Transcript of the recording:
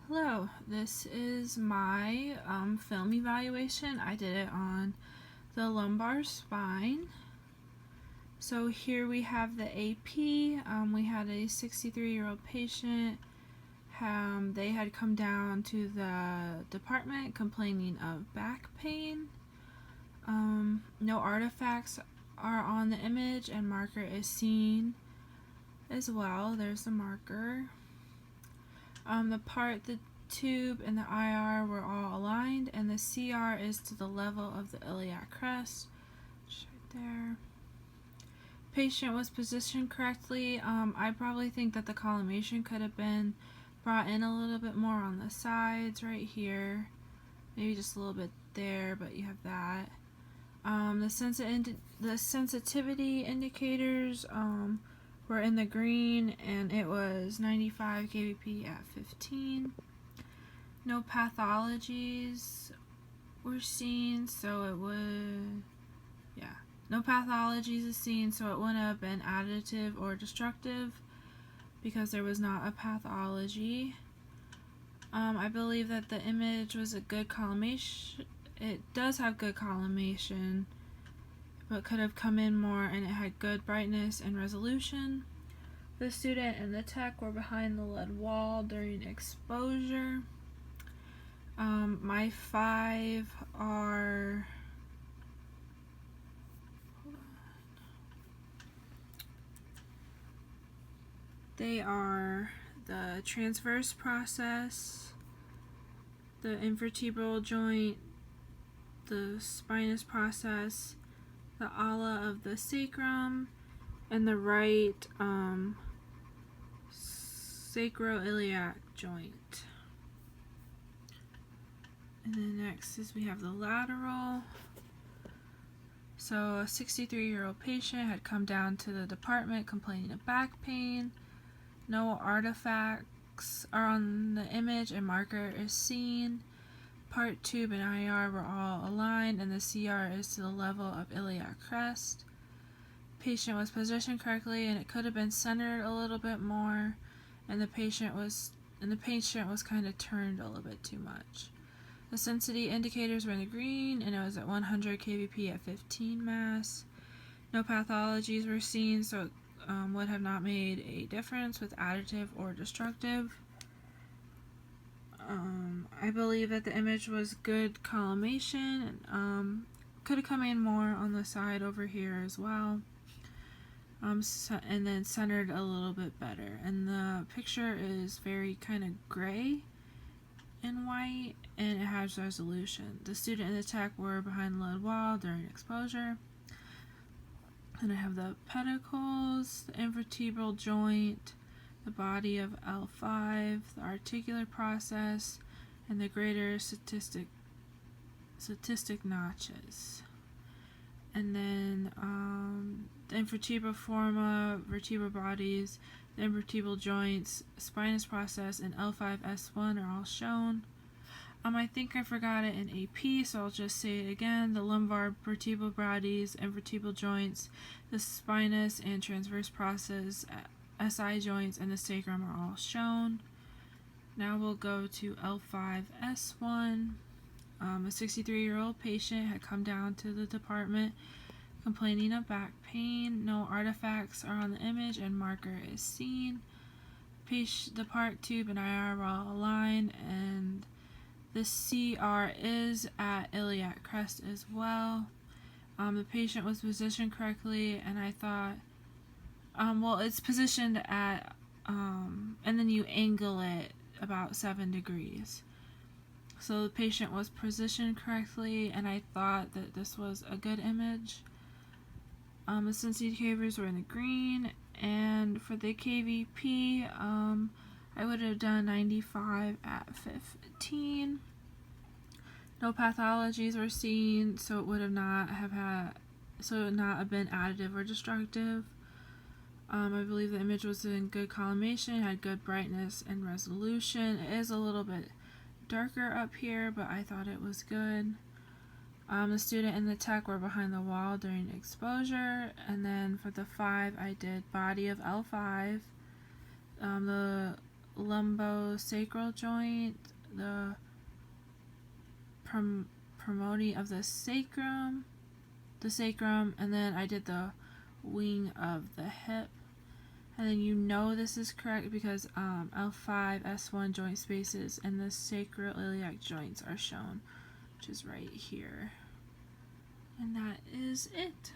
Hello, this is my film evaluation. I did it on the lumbar spine. So here we have the AP. We had a 63-year-old patient. They had come down to the department complaining of back pain. No artifacts are on the image, and marker is seen as well. There's the marker. The tube and the IR were all aligned, and the CR is to the level of the iliac crest. Just right there. Patient was positioned correctly. I probably think that the collimation could have been brought in a little bit more on the sides right here. Maybe just a little bit there, but you have that. The sensitivity indicators were in the green, and it was 95 kVp at 15. No pathologies were seen, so it would, no pathologies is seen, so it wouldn't have been additive or destructive because there was not a pathology. I believe that the image was a good collimation. It does have good collimation, but could have come in more, and it had good brightness and resolution. The student and the tech were behind the lead wall during exposure. My 5 are the transverse process, the invertebral joint, the spinous process, the ala of the sacrum, and the right sacroiliac joint. And then next is we have the lateral. So a 63-year-old patient had come down to the department complaining of back pain. No artifacts are on the image, and marker is seen. Part tube and IR were all aligned, and the CR is to the level of iliac crest. Patient was positioned correctly, and it could have been centered a little bit more, and the patient was kind of turned a little bit too much. The sensitivity indicators were in the green, and it was at 100 kVp at 15 mass. No pathologies were seen, so it would have not made a difference with additive or destructive. I believe that the image was good collimation, and could have come in more on the side over here as well. And then centered a little bit better. And the picture is very kind of gray and white, and it has resolution. The student and the tech were behind the lead wall during exposure. And I have the pedicles, the invertebral joint, the body of L5, the articular process, and the greater statistic notches. And then the invertebral forma, vertebral bodies, the invertebral joints, spinous process, and L5S1 are all shown. I think I forgot it in AP, so I'll just say it again. The lumbar vertebral bodies and vertebral joints, the spinous and transverse process, SI joints, and the sacrum are all shown. Now we'll go to L5S1. A 63-year-old patient had come down to the department complaining of back pain. No artifacts are on the image, and marker is seen. The part tube and IR are all aligned, and the CR is at iliac crest as well. The patient was positioned correctly, and I thought, it's positioned at, and then you angle it about 7 degrees. So the patient was positioned correctly, and I thought that this was a good image. The sensitivity indicators were in the green, and for the KVP, I would have done 95 at 15. No pathologies were seen, so it would not have been additive or destructive. I believe the image was in good collimation, had good brightness and resolution. It is a little bit darker up here, but I thought it was good. The student and the tech were behind the wall during exposure, and then for the 5, I did body of L5, the lumbosacral joint, the promoting of the sacrum, and then I did the wing of the hip. And then you know this is correct because L5, S1 joint spaces and the sacroiliac joints are shown, which is right here. And that is it.